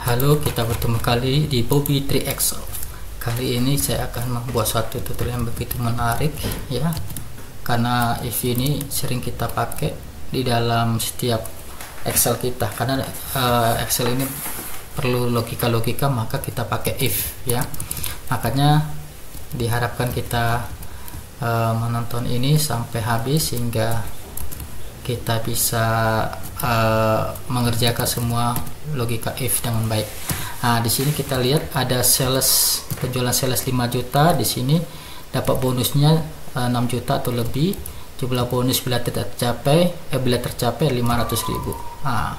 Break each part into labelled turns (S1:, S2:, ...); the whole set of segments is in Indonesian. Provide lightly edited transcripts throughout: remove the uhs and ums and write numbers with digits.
S1: Halo, kita bertemu kali di Bobby 3 Excel. Kali ini saya akan membuat suatu tutorial yang begitu menarik ya, karena if ini sering kita pakai di dalam setiap Excel kita, karena Excel ini perlu logika-logika, maka kita pakai if ya. Makanya diharapkan kita menonton ini sampai habis sehingga kita bisa mengerjakan semua logika if dengan baik. Nah, di sini kita lihat ada sales, penjualan sales 5 juta. Di sini dapat bonusnya 6 juta atau lebih. Jumlah bonus bila tercapai 500.000. Nah,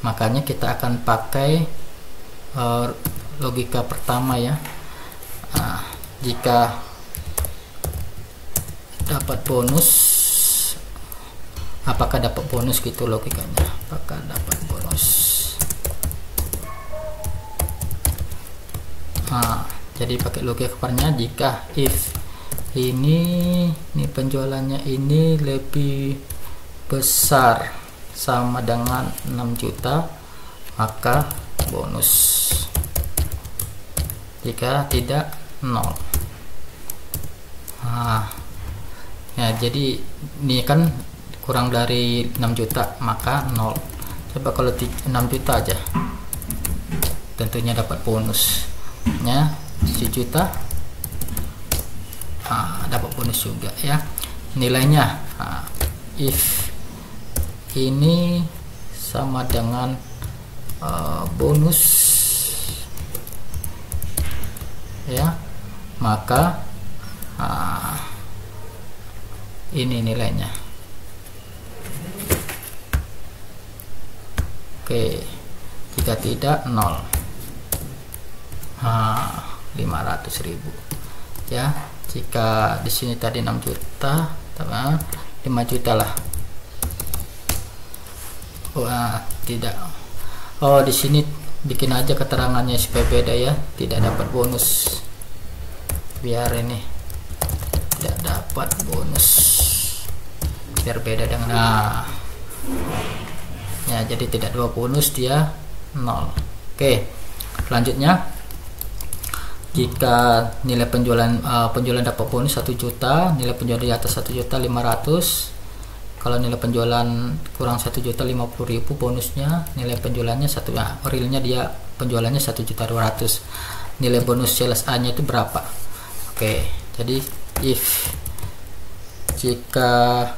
S1: makanya kita akan pakai logika pertama ya. Nah, jika dapat bonus, apakah dapat bonus gitu logikanya, apakah dapat bonus. Nah, jadi pakai logika keparnya, jika if ini penjualannya ini lebih besar sama dengan 6 juta, maka bonus. Jika tidak, 0. Nah, ya, jadi ini kan kurang dari 6 juta, maka 0. Coba kalau 6 juta aja, tentunya dapat bonusnya 7 juta. Dapat bonus juga ya nilainya. If ini sama dengan bonus ya, maka ini nilainya. Oke, jika tidak 0. 500.000 ya. Jika di sini tadi 6 juta, 5 juta lah. Tidak. Di sini bikin aja keterangannya supaya beda ya, tidak dapat bonus. Biar ini tidak dapat bonus, biar beda dengan ya, jadi tidak 2 bonus, dia 0. Oke, selanjutnya jika nilai penjualan dapat bonus 1 juta, nilai penjualan di atas 1.500.000. Kalau nilai penjualan kurang 1.050.000 bonusnya, nilai penjualannya realnya dia penjualannya 1.200.000. Nilai bonus sales A nya itu berapa? Oke, jadi if jika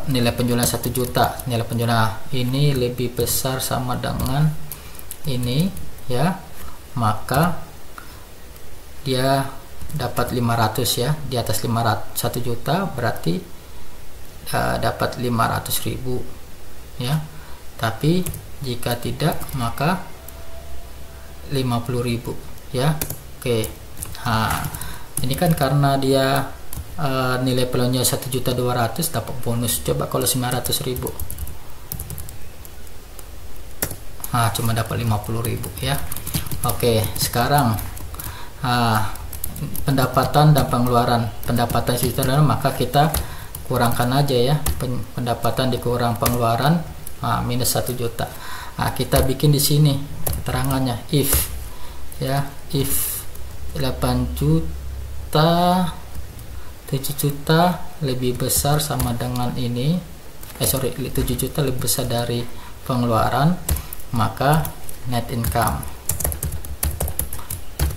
S1: nilai penjualan 1 juta, nilai penjualan ini lebih besar sama dengan ini ya, maka dia dapat 500 ya. Di atas 1 juta berarti dapat 500.000 ya. Tapi jika tidak, maka 50.000 ya. Oke, ini kan karena dia nilai pelonnya 1.200.000 dapat bonus. Coba kalau 900.000, cuma dapat 50.000 ya. Oke, sekarang pendapatan dan pengeluaran. Pendapatan sederhana, maka kita kurangkan aja ya, pendapatan dikurang pengeluaran, minus 1 juta. Kita bikin di sini keterangannya if ya, if 8 juta 7 juta lebih besar sama dengan ini, 7 juta lebih besar dari pengeluaran, maka net income.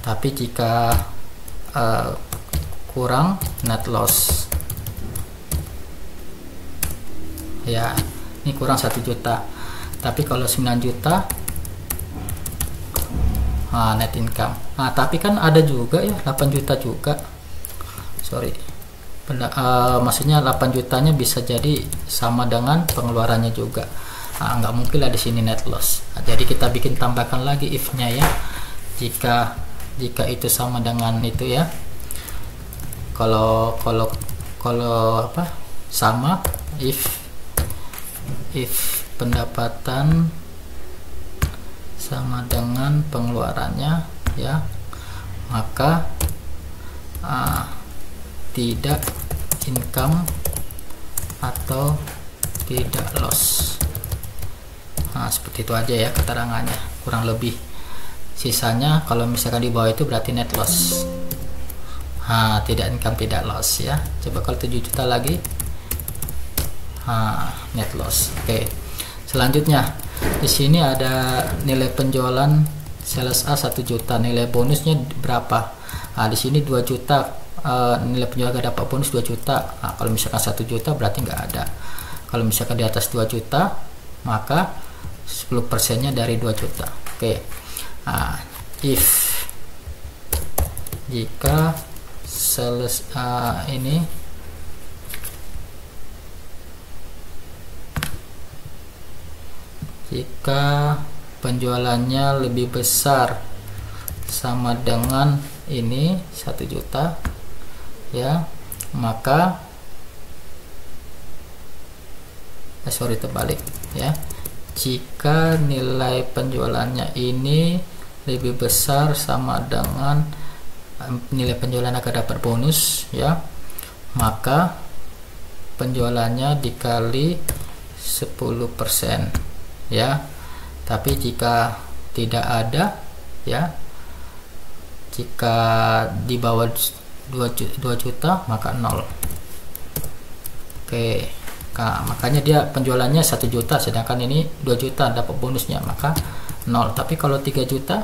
S1: Tapi jika kurang, net loss ya. Ini kurang 1 juta, tapi kalau 9 juta net income. Tapi kan ada juga ya 8 juta juga, maksudnya 8 jutanya bisa jadi sama dengan pengeluarannya juga. Nggak mungkin lah di sini net loss. Jadi kita bikin tambahkan lagi if nya ya, jika itu sama dengan itu ya. Kalau sama, if pendapatan sama dengan pengeluarannya ya, maka tidak income atau tidak loss. Nah, seperti itu aja ya keterangannya kurang lebih. Sisanya kalau misalkan di bawah itu berarti net loss. Tidak income, tidak loss ya. Coba kalau 7 juta lagi, net loss. Oke. Selanjutnya di sini ada nilai penjualan sales A 1 juta, nilai bonusnya berapa? Di sini 2 juta, nilai penjualan gak dapat bonus 2 juta. Kalau misalkan 1 juta berarti nggak ada. Kalau misalkan di atas 2 juta maka 10%-nya dari 2 juta. Oke. If jika sales ini jika penjualannya lebih besar sama dengan ini 1 juta ya, maka terbalik ya, jika nilai penjualannya ini lebih besar sama dengan nilai penjualan akan dapat bonus ya, maka penjualannya dikali 10% ya. Tapi jika tidak ada ya, jika di bawah 2 juta maka 0. Oke. Nah, makanya dia penjualannya 1 juta sedangkan ini 2 juta dapat bonusnya, maka 0. Tapi kalau 3 juta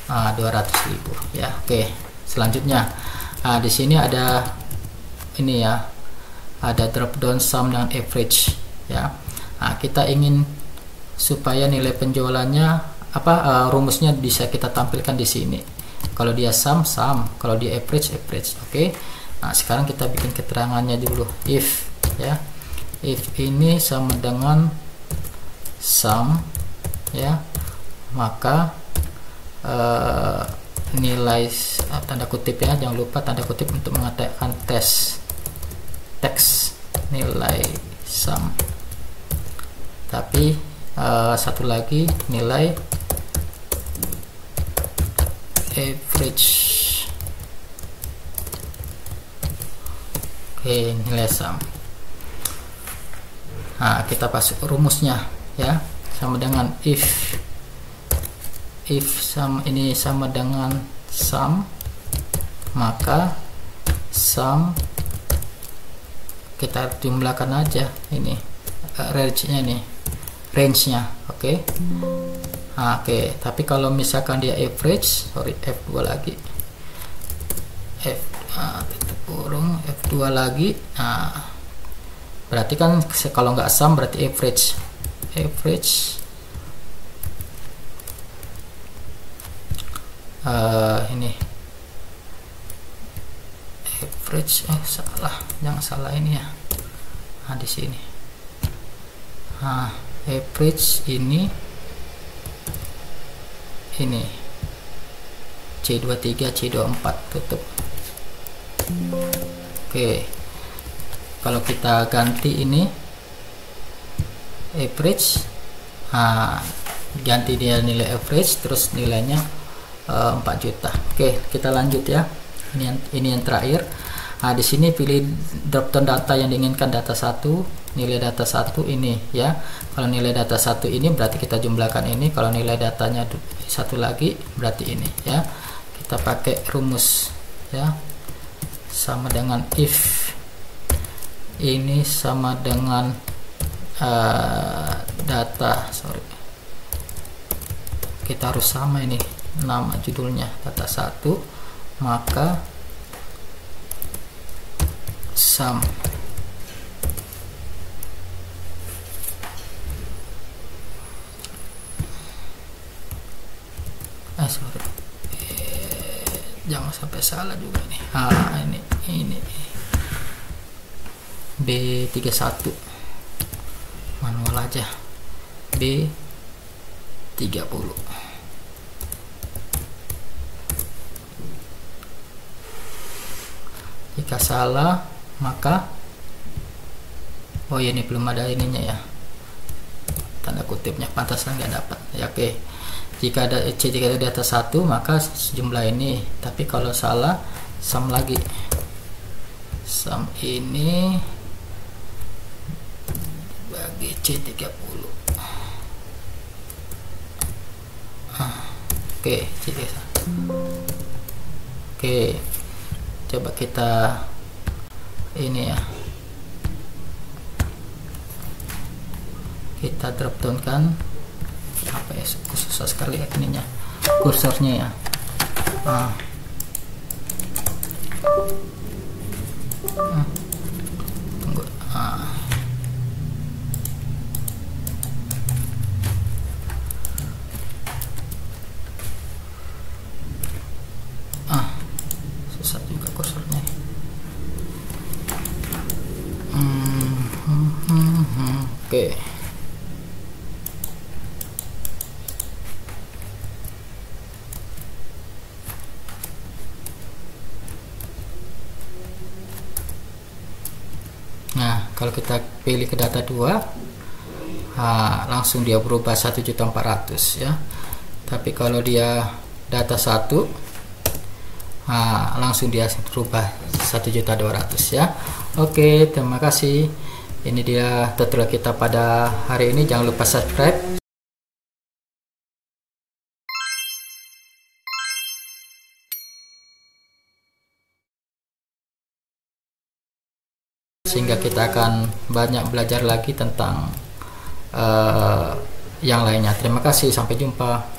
S1: 200.000 ya. Oke, selanjutnya di sini ada ini ya, ada drop down sum dan average ya. Kita ingin supaya nilai penjualannya rumusnya bisa kita tampilkan di sini. Kalau dia sum, kalau dia average. Oke. Sekarang kita bikin keterangannya dulu. If ya, if ini sama dengan sum ya, maka nilai tanda kutip ya, jangan lupa tanda kutip untuk mengatakan teks nilai sum, tapi satu lagi nilai average. Oke, nilai sum. Kita pasuk rumusnya ya, sama dengan if sum ini sama dengan sum, maka sum kita jumlahkan aja ini range-nya. Oke. Tapi kalau misalkan dia average, F2 lagi, F2 lagi, berarti kan kalau nggak sum berarti average ini average, jangan salah ini ya. Di sini average ini C23 C24 tutup. Oke, kalau kita ganti ini average, ganti dia nilai average, terus nilainya 4 juta. Oke, kita lanjut ya. Ini yang terakhir. Di sini pilih drop down data yang diinginkan, data 1, nilai data 1 ini ya. Kalau nilai data 1 ini berarti kita jumlahkan ini, kalau nilai datanya 1 lagi berarti ini ya. Kita pakai rumus ya, sama dengan if ini sama dengan data, kita harus sama ini nama judulnya data 1, maka sum jangan sampai salah juga nih. Ini B31 manual aja, B30. Jika salah maka ini belum ada ininya ya, tanda kutipnya, pantasnya nggak dapat ya. Oke, jika ada C3 di atas 1 maka jumlah ini, tapi kalau salah sum lagi, sum ini BC30. Oke, oke, coba kita ini ya, kita drop down kan apa ya, susah sekali ya ininya, kursornya ya. Tunggu. Susah juga kursornya. Oke. Nah, kalau kita pilih ke data 2, langsung dia berubah 1.400.000 ya. Tapi kalau dia data 1, langsung dia berubah 1.200.000 ya. Oke, terima kasih. Ini dia tutorial kita pada hari ini. Jangan lupa subscribe sehingga kita akan banyak belajar lagi tentang yang lainnya. Terima kasih, sampai jumpa.